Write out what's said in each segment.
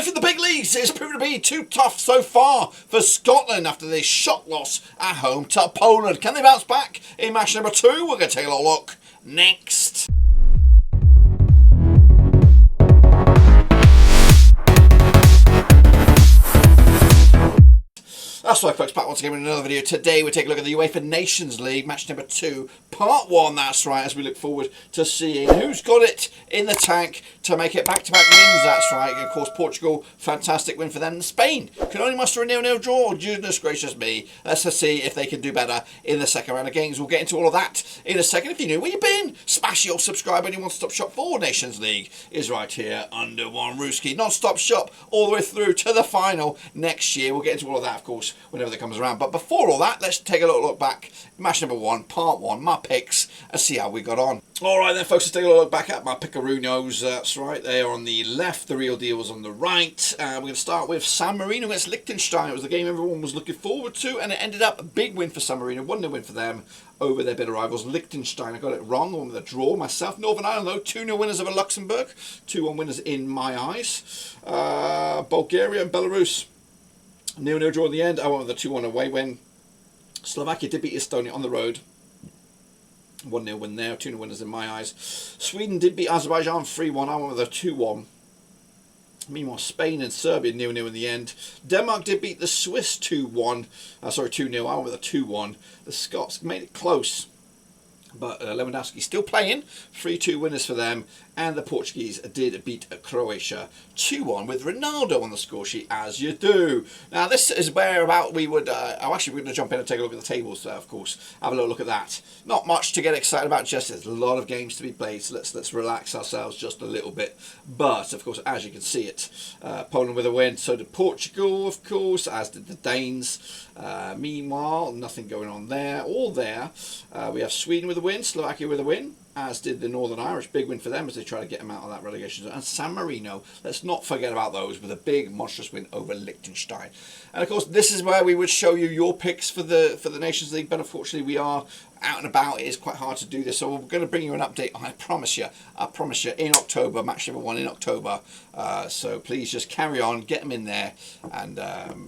Life in the big leagues is proving to be too tough so far for Scotland after this shock loss at home to Poland. Can they bounce back in match number 2? We're going to take a little look next. That's right, folks, back once again with another video. Today we're taking a look at the UEFA Nations League, match number 2, part 1, that's right, as we look forward to seeing who's got it in the tank to make it back-to-back wins, that's right. And of course, Portugal, fantastic win for them. And Spain can only muster a 0-0 draw. Goodness gracious me. Let's just see if they can do better in the second round of games. We'll get into all of that in a second. If you're new, where you been? Smash your subscribe and your one-stop shop for Nations League is right here under one rooski. Non-stop shop all the way through to the final next year. We'll get into all of that, of course, whenever that comes around. But before all that, let's take a little look back. Match number 1, part 1, my picks, and see how we got on. Alright then, folks, let's take a look back at my pickaroonios. That's right, they are on the left, the real deal was on the right. We're going to start with San Marino against Liechtenstein. It was the game everyone was looking forward to, and it ended up a big win for San Marino, 1-0 win for them over their bitter rivals Liechtenstein. I got it wrong, I went with a draw myself. Northern Ireland, though, 2-0 winners over Luxembourg, 2-1 winners in my eyes. Bulgaria and Belarus, 0-0 draw in the end. I went with a 2-1 away win. Slovakia did beat Estonia on the road. 1-0 win there, 2-0 winners in my eyes. Sweden did beat Azerbaijan 3-1. I went with a 2-1. Meanwhile, Spain and Serbia 0-0 in the end. Denmark did beat the Swiss 2-1. 2-0. I went with a 2-1. The Scots made it close, but Lewandowski still playing. 3-2 winners for them. And the Portuguese did beat Croatia 2-1 with Ronaldo on the score sheet, as you do. Now, this is where about we would... actually, we're going to jump in and take a look at the tables, of course. Have a little look at that. Not much to get excited about, just there's a lot of games to be played, so let's relax ourselves just a little bit. But, of course, as you can see it, Poland with a win. So did Portugal, of course, as did the Danes. Meanwhile, nothing going on there. All there. We have Sweden with a win, Slovakia with a win, as did the Northern Irish. Big win for them as they try to get them out of that relegation zone. And San Marino, let's not forget about those, with a big monstrous win over Liechtenstein. And of course, this is where we would show you your picks for the Nations League, but unfortunately we are out and about. It is quite hard to do this, so we're going to bring you an update, I promise you, in October, match number 1 in October. So please just carry on, get them in there, and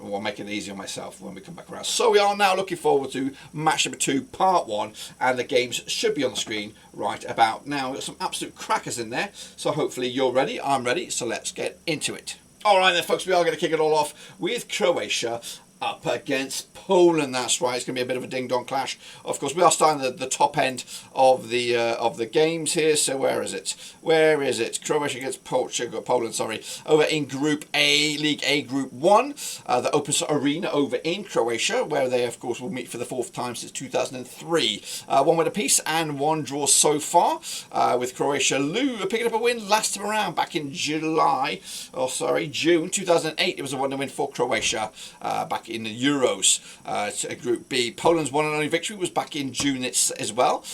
we'll make it easy on myself when we come back around. So we are now looking forward to match number 2, part 1, and the games should be on the screen right about now. We've got some absolute crackers in there, so hopefully you're ready, I'm ready, so let's get into it. Alright then, folks, we are going to kick it all off with Croatia up against Poland. That's right, it's going to be a bit of a ding-dong clash. Of course, we are starting the top end of the games here. So where is it? Where is it? Croatia against Poland, sorry, over in Group A, League A, Group 1. The Opus Arena over in Croatia, where they, of course, will meet for the 4th time since 2003. 1 win apiece and 1 draw so far, with Croatia picking up a win last time around back in June 2008. It was a 1-0 win for Croatia back in the Euros. Group B, Poland's one and only victory was back in June as well,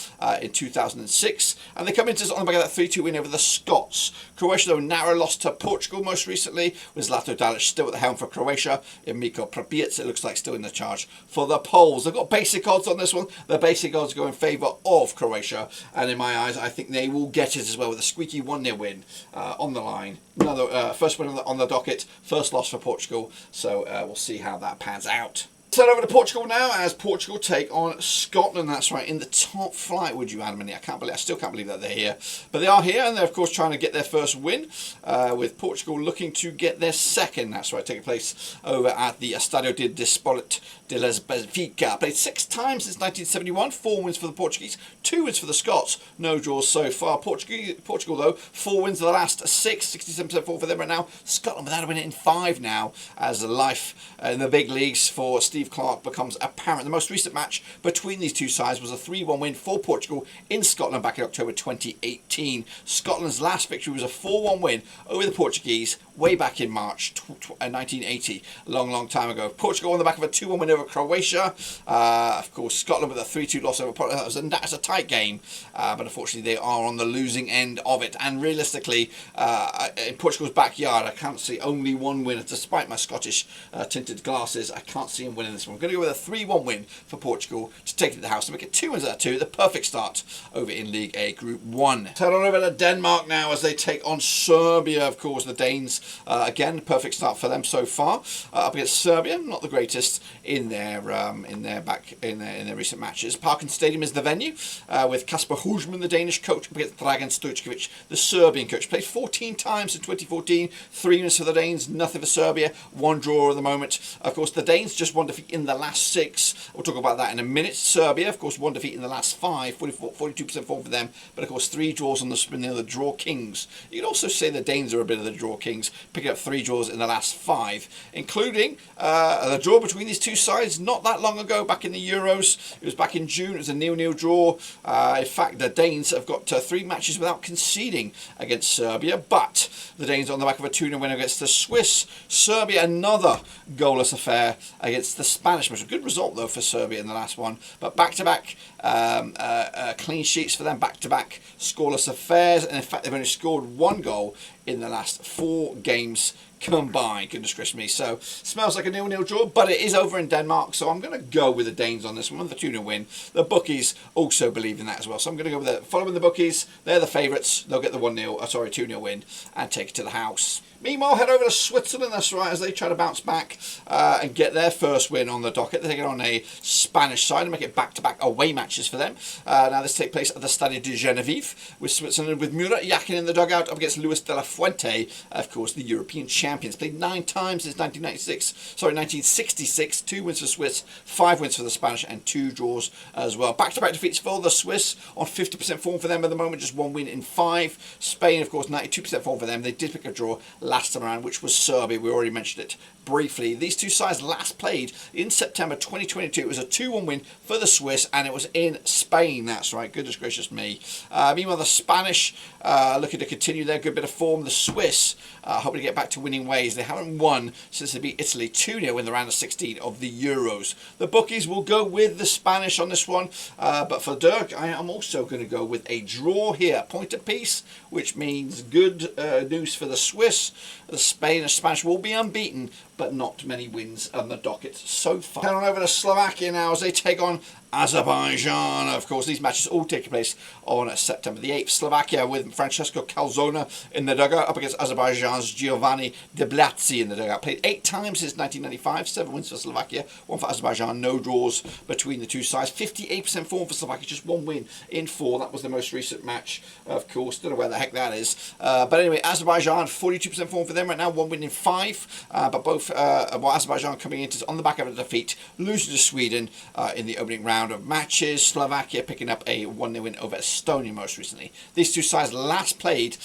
in 2006, and they come into on the back of that 3-2 win over the Scots. Croatia, though, narrow loss to Portugal most recently, with Zlatko Dalic still at the helm for Croatia, and Miko Prapiec, it looks like, still in the charge for the Poles. They've got basic odds on this one. The basic odds go in favour of Croatia, and in my eyes, I think they will get it as well, with a squeaky 1-0 win on the line. Another first win on the docket, first loss for Portugal, so we'll see how that pans out. Turn over to Portugal now, as Portugal take on Scotland. That's right, in the top flight, would you, Adam? I still can't believe that they're here, but they are here, and they're of course trying to get their first win. With Portugal looking to get their second. That's right, taking place over at the Estadio de Desporto de Les Benfica. Played 6 times since 1971. 4 wins for the Portuguese, 2 wins for the Scots. No draws so far. Portugal though, 4 wins of the last 6, 67% fall for them right now. Scotland without a win in 5 now, as the life in the big leagues for Steve Clarke becomes apparent. The most recent match between these two sides was a 3-1 win for Portugal in Scotland back in October 2018. Scotland's last victory was a 4-1 win over the Portuguese way back in March 1980, a long time ago. Portugal on the back of a 2-1 win over Croatia. Of course, Scotland with a 3-2 loss over Portugal. That's a tight game, but unfortunately they are on the losing end of it. And realistically, in Portugal's backyard, I can't see only one winner. Despite my Scottish tinted glasses, I can't see him winning this one. I'm going to go with a 3-1 win for Portugal to take it to the house and make it 2 wins out of 2. The perfect start over in League A Group 1. Turn on over to Denmark now as they take on Serbia. Of course, the Danes Again, perfect start for them so far. Up against Serbia, not the greatest in their recent matches. Parken Stadium is the venue, with Kasper Hoijman, the Danish coach, up against Dragan Stojkovic, the Serbian coach. Played 14 times in 2014, 3 wins for the Danes, nothing for Serbia, 1 draw at the moment. Of course, the Danes just 1 defeat in the last 6. We'll talk about that in a minute. Serbia, of course, 1 defeat in the last 5, 42% form for them, but of course 3 draws on the spin. They're the draw kings. You could also say the Danes are a bit of the draw kings, picking up 3 draws in the last 5, including the draw between these two sides not that long ago, back in the Euros. It was back in June. It was a 0-0 draw. In fact, the Danes have got 3 matches without conceding against Serbia, but the Danes on the back of a 2-0 win against the Swiss. Serbia, another goalless affair against the Spanish. Which was a good result, though, for Serbia in the last one. But back-to-back clean sheets for them, back-to-back scoreless affairs. And in fact, they've only scored 1 goal in the last 4 games combined. Goodness gracious me. So, smells like a 0-0 draw, but it is over in Denmark, so I'm going to go with the Danes on this one, with the 2-0 win. The bookies also believe in that as well, so I'm going to go with following the bookies. They're the favourites. They'll get the 2-0 win and take it to the house. Meanwhile, head over to Switzerland, that's right, as they try to bounce back and get their first win on the docket. They take it on a Spanish side and make it back-to-back away matches for them. Now, this takes place at the Stade de Genevieve, with Switzerland, with Murat Yakin in the dugout up against Luis de la Fuente, of course, the European champions. Played 9 times since 1966, 2 wins for Swiss, 5 wins for the Spanish, and 2 draws as well. Back-to-back defeats for the Swiss, on 50% form for them at the moment, just 1 win in 5. Spain, of course, 92% form for them. They did pick a draw last time around, which was Serbia. We already mentioned it briefly. These two sides last played in September 2022. It was a 2-1 win for the Swiss, and it was in Spain. That's right. Goodness gracious me. Meanwhile, the Spanish looking to continue their good bit of form. The Swiss hoping to get back to winning ways. They haven't won since they beat Italy 2-0 in the round of 16 of the Euros. The bookies will go with the Spanish on this one, but for Dirk, I am also going to go with a draw here. Point apiece, which means good news for the Swiss. The Spanish will be unbeaten, but not many wins on the docket so far. Head on over to Slovakia now as they take on Azerbaijan. Of course, these matches all take place on September the 8th. Slovakia with Francesco Calzona in the dugout up against Azerbaijan's Giovanni de Blatzi in the dugout. Played 8 times since 1995, 7 wins for Slovakia, 1 for Azerbaijan, no draws between the two sides. 58% form for Slovakia, just 1 win in 4. That was the most recent match, of course. Don't know where the heck that is. But anyway, Azerbaijan, 42% form for them right now, 1 win in 5. But both Azerbaijan coming into on the back of a defeat, losing to Sweden in the opening round of matches. Slovakia picking up a 1-0 win over Estonia most recently. These two sides last played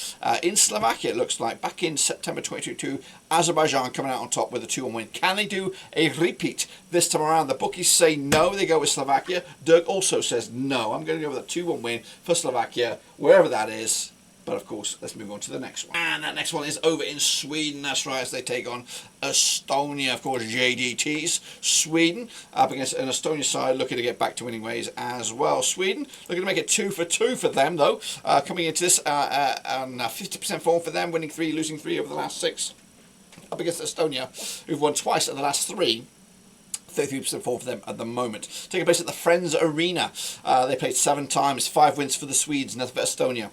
in Slovakia, it looks like, back in September 2022. Azerbaijan coming out on top with a 2-1 win. Can they do a repeat this time around? The bookies say no, they go with Slovakia. Dirk also says no. I'm going to go with a 2-1 win for Slovakia, wherever that is. But of course, let's move on to the next one. And that next one is over in Sweden. That's right, as they take on Estonia, of course, JDT's Sweden, up against an Estonia side looking to get back to winning ways as well. Sweden looking to make it 2-for-2 for them, though. Coming into this on 50% form for them, winning 3, losing 3 over the last 6. Up against Estonia, who've won twice in the last 3. 33% form for them at the moment. Taking place at the Friends Arena. They played 7 times, 5 wins for the Swedes, nothing for Estonia.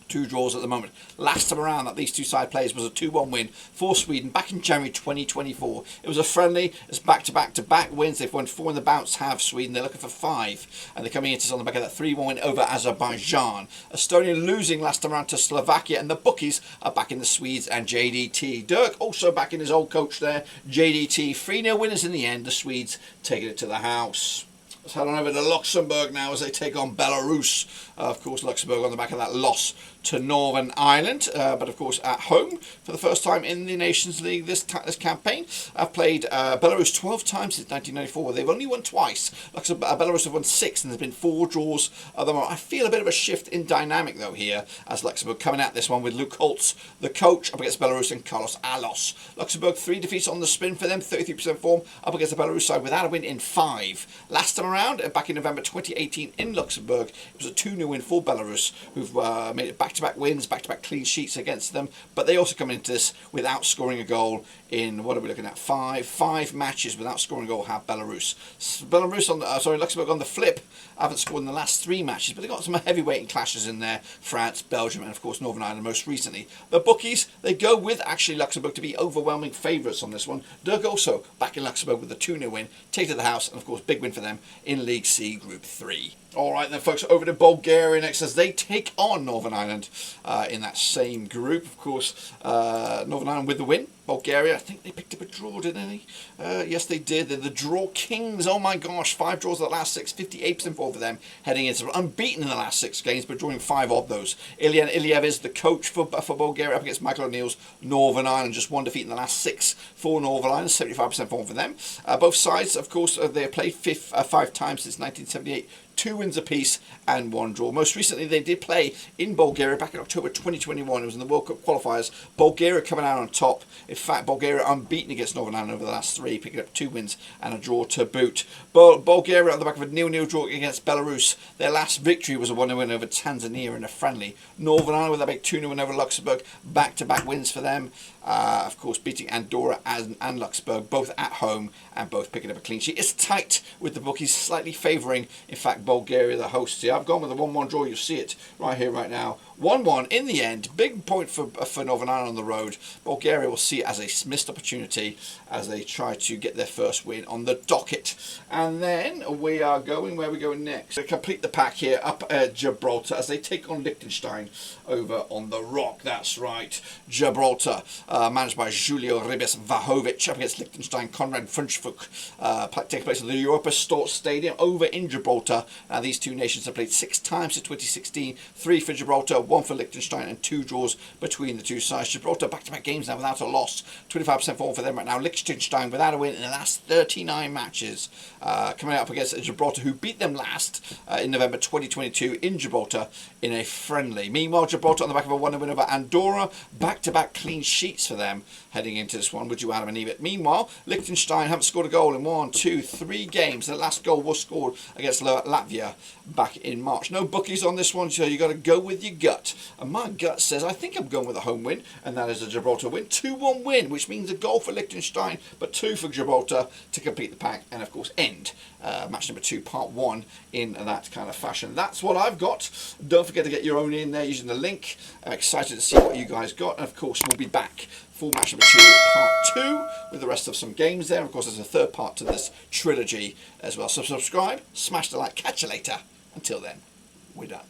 2 draws at the moment. Last time around that these two side players was a 2-1 win for Sweden back in January 2024. It was a friendly. It's back-to-back wins. They've won 4 in the bounce, have Sweden. They're looking for 5. And they're coming into on the back of that 3-1 win over Azerbaijan. Estonia losing last time around to Slovakia, and the bookies are back in the Swedes and JDT. Dirk also back in his old coach there, JDT. 3-0 winners in the end. The Swedes taking it to the house. Let's head on over to Luxembourg now as they take on Belarus. Of course, Luxembourg on the back of that loss to Northern Ireland, but of course at home for the first time in the Nations League this campaign. I've played Belarus 12 times since 1994. They've only won twice. Belarus have won 6, and there's been 4 draws at the moment. I feel a bit of a shift in dynamic though here as Luxembourg coming at this one with Luke Holtz, the coach, up against Belarus, and Carlos Alos. Luxembourg 3 defeats on the spin for them, 33% form, up against the Belarus side without a win in 5. Last time around, back in November 2018 in Luxembourg, it was a 2-0 win for Belarus, who've made it back back-to-back wins, back-to-back clean sheets against them, but they also come into this without scoring a goal in, what are we looking at, five matches without scoring a goal have Belarus. Luxembourg on the flip haven't scored in the last 3 matches, but they've got some heavyweight clashes in there, France, Belgium, and of course Northern Ireland most recently. The bookies, they go with actually Luxembourg to be overwhelming favourites on this one. Dirk also back in Luxembourg with a 2-0 win, take to the house, and of course big win for them in League C Group 3. Alright then folks, over to Bulgaria next as they take on Northern Ireland in that same group. Of course, Northern Ireland with the win. Bulgaria, I think they picked up a draw, didn't they? Yes, they did. They're the draw kings. Oh my gosh, 5 draws in the last 6, 58% for them, heading into unbeaten in the last 6 games, but drawing 5 of those. Ilyan Ilyev is the coach for Bulgaria up against Michael O'Neill's Northern Ireland. Just 1 defeat in the last 6 for Northern Ireland, 75% form for them. Both sides, of course, they have played 5 times since 1978. 2 wins apiece and 1 draw. Most recently, they did play in Bulgaria back in October 2021. It was in the World Cup qualifiers. Bulgaria coming out on top. In fact, Bulgaria unbeaten against Northern Ireland over the last 3, picking up 2 wins and a draw to boot. Bulgaria on the back of a 0-0 draw against Belarus. Their last victory was a 1-0 win over Tanzania in a friendly. Northern Ireland with a big 2-0 win over Luxembourg. Back-to-back wins for them. Of course, beating Andorra and Luxembourg, both at home and both picking up a clean sheet. It's tight with the bookies slightly favouring, in fact, Bulgaria, the hosts. I've gone with a 1-1 draw. You'll see it right here, right now. 1-1 in the end. Big point for Northern Ireland on the road. Bulgaria will see it as a missed opportunity as they try to get their first win on the docket. And then we are going, where are we going next? To complete the pack here, up at Gibraltar as they take on Liechtenstein over on the rock. That's right, Gibraltar, managed by Julio Ribes Vahovic up against Liechtenstein. Konrad Funchfuk taking place at the Europa Sports Stadium over in Gibraltar. These two nations have played 6 times since 2016, 3 for Gibraltar, 1 for Liechtenstein, and 2 draws between the two sides. Gibraltar back-to-back games now without a loss, 25% form for them right now. Liechtenstein without a win in the last 39 matches, coming up against Gibraltar, who beat them last in November 2022 in Gibraltar in a friendly. Meanwhile, Gibraltar on the back of a 1-0 win over Andorra, back-to-back clean sheets for them heading into this one. Would you Adam and Eve it? Meanwhile, Liechtenstein haven't scored a goal in 1, 2, 3 games. The last goal was scored against Latvia back in March. No bookies on this one, so you got to go with your gut. And my gut says I think I'm going with a home win, and that is a Gibraltar win. 2-1 win, which means a goal for Liechtenstein, but 2 for Gibraltar to complete the pack, and of course end match number 2, part 1 in that kind of fashion. That's what I've got. Don't forget to get your own in there using the link. I'm excited to see what you guys got, and of course we'll be back for match number 2, part 2, with the rest of some games there. Of course, there's a 3rd part to this trilogy as well. So subscribe, smash the like, catch you later. Until then, we're done.